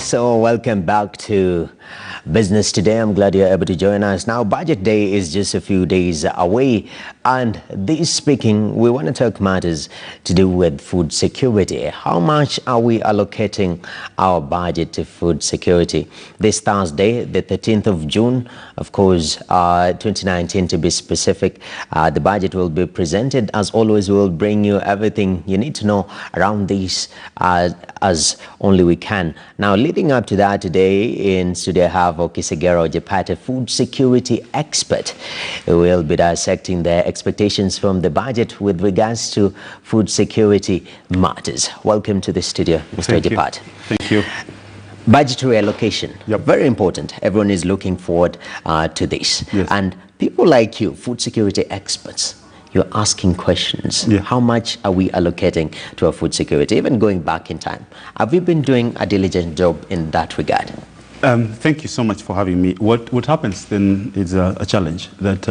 so welcome back to Business Today. I'm glad you're able to join us. Now, Budget Day is just a few days away, and this speaking, we want to talk matters to do with food security. How much are we allocating our budget to food security? This Thursday, the 13th of June, of course, 2019 to be specific, the budget will be presented. As always, we'll bring you everything you need to know around this as only we can. Now, leading up to that, today in studio, I have Okisegero Jepate, food security expert, who will be dissecting the expectations from the budget with regards to food security matters. Welcome to the studio, Mr. Jepate. Thank you. Budgetary allocation, very important. Everyone is looking forward to this. Yes. And people like you, food security experts, you're asking questions. Yeah. How much are we allocating to our food security, even going back in time? Have you been doing a diligent job in that regard? Thank you so much for having me. What happens then is a challenge that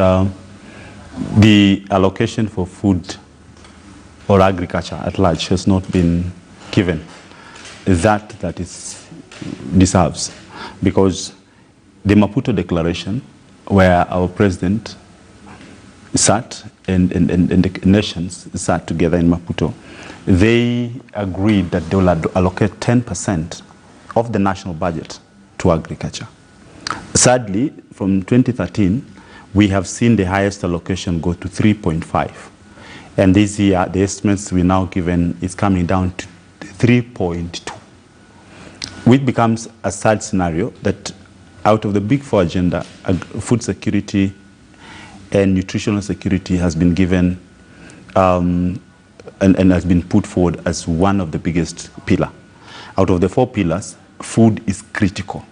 the allocation for food or agriculture at large has not been given that it deserves, because the Maputo Declaration, where our president sat and the nations sat together in Maputo, they agreed that they will allocate 10% of the national budget to agriculture. Sadly, from 2013, we have seen the highest allocation go to 3.5. And this year, the estimates we now given is coming down to 3.2, which becomes a sad scenario that out of the big four agenda, food security and nutritional security has been given and has been put forward as one of the biggest pillar. Out of the four pillars, food is critical.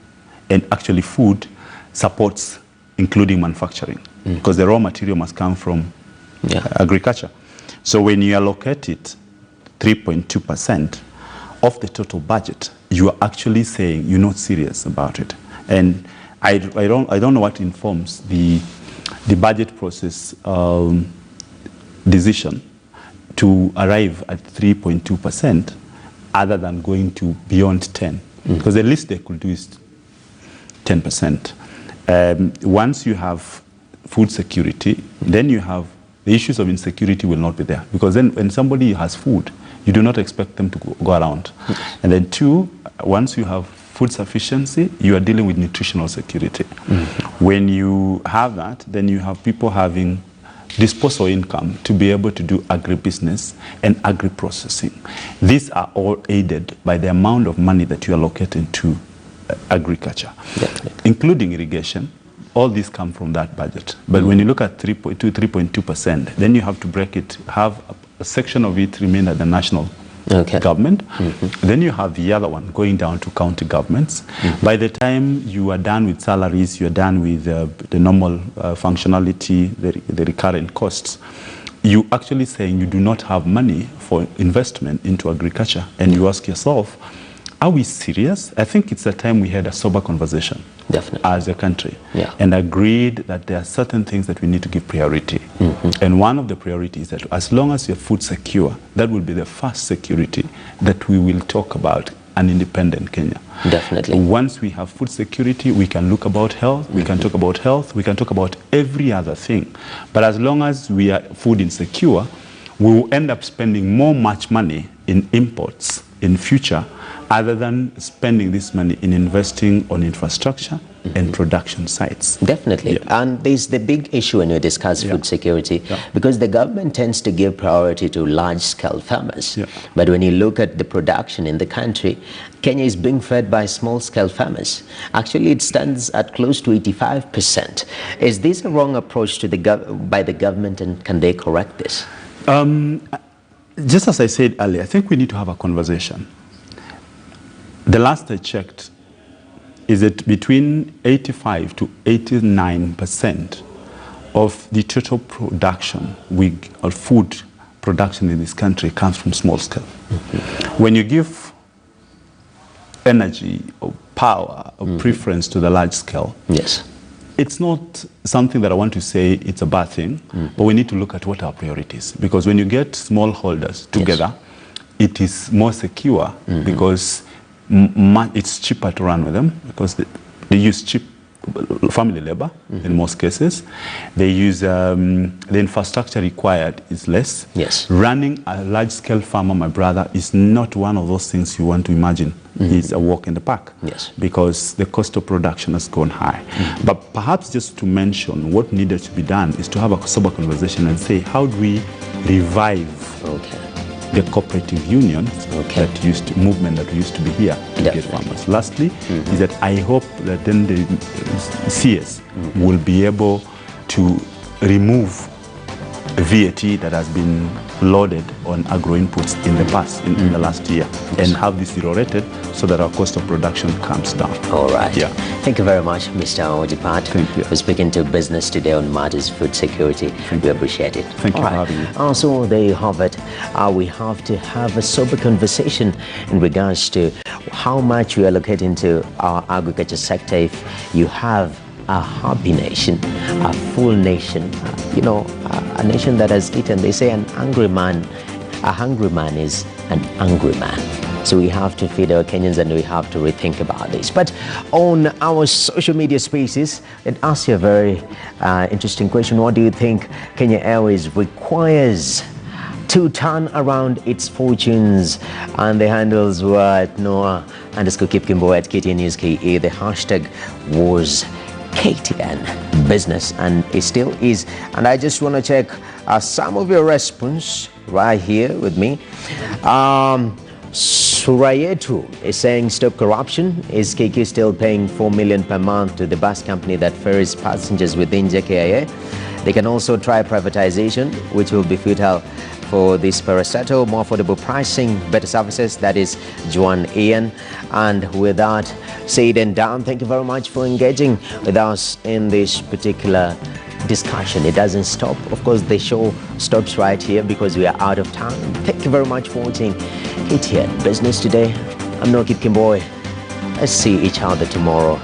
And actually food supports including manufacturing, because the raw material must come from agriculture. So when you allocate it 3.2% of the total budget, you are actually saying you're not serious about it. And I don't know what informs the budget process decision to arrive at 3.2% other than going to beyond 10, because the least they could do is 10%. Once you have food security, then you have the issues of insecurity will not be there, because then when somebody has food, you do not expect them to go around. And then two, once you have food sufficiency, you are dealing with nutritional security. When you have that, then you have people having disposable income to be able to do agribusiness and agri-processing. These are all aided by the amount of money that you allocate into agriculture, including irrigation. All these come from that budget. But when you look at 3.2%, then you have to break it, have a section of it remain at the national government. Then you have the other one going down to county governments. By the time you are done with salaries, you are done with the normal functionality, the recurrent costs, you actually saying you do not have money for investment into agriculture. And you ask yourself, are we serious? I think it's a time we had a sober conversation as a country and agreed that there are certain things that we need to give priority. And one of the priorities that as long as you're food secure, that will be the first security that we will talk about an independent Kenya. Definitely. Once we have food security, we can look about health, we can talk about health, we can talk about every other thing. But as long as we are food insecure, we will end up spending much money in imports in future, other than spending this money in investing on infrastructure and production sites. Definitely. And there's the big issue when we discuss food security, because the government tends to give priority to large-scale farmers. But when you look at the production in the country, Kenya is being fed by small-scale farmers. Actually, it stands at close to 85%. Is this a wrong approach to by the government, and can they correct this? Just as I said earlier, I think we need to have a conversation. The last I checked is that between 85 to 89% of the total production or food production in this country comes from small scale. When you give energy or power or preference to the large scale, it's not something that I want to say it's a bad thing, but we need to look at what our priorities. Because when you get smallholders together, it is more secure because it's cheaper to run with them because they use cheap family labor in most cases. They use the infrastructure required is less. Yes. Running a large-scale farm, my brother, is not one of those things you want to imagine. It's a walk in the park. Yes. Because the cost of production has gone high. But perhaps just to mention what needed to be done is to have a sober conversation and say, how do we revive the cooperative union movement that used to be here to get farmers. Lastly, is that I hope that then the CS will be able to remove VAT that has been loaded on agro inputs in the past, in the last year, and have this eroded so that our cost of production comes down. All right. Yeah. Thank you very much, Mr. Ojipat, Thank you. for speaking to Business Today on matters food security. We appreciate it. Thank you for having me. Also, there you have it. We have to have a sober conversation in regards to how much we allocate into our agriculture sector. If you have a happy nation, a full nation, a nation that has eaten. They say a hungry man is an angry man. So we have to feed our Kenyans and we have to rethink about this. But on our social media spaces, it asks you a very interesting question. What do you think Kenya Airways requires to turn around its fortunes? And the handles were at Noah_Kipkimbo at KTN News KE. The hashtag was KTN Business, and it still is. And I just want to check some of your response right here with me. Surayetu is saying, stop corruption. Is KQ still paying 4 million per month to the bus company that ferries passengers within JKIA? They can also try privatization, which will be futile for this parastatal, more affordable pricing, better services. That is Juan Ian. And with that said and done, thank you very much for engaging with us in this particular discussion. It doesn't stop. Of course, the show stops right here because we are out of time. Thank you very much for watching KTN Business Today. I'm Noah Kipkimboy. Let's see each other tomorrow.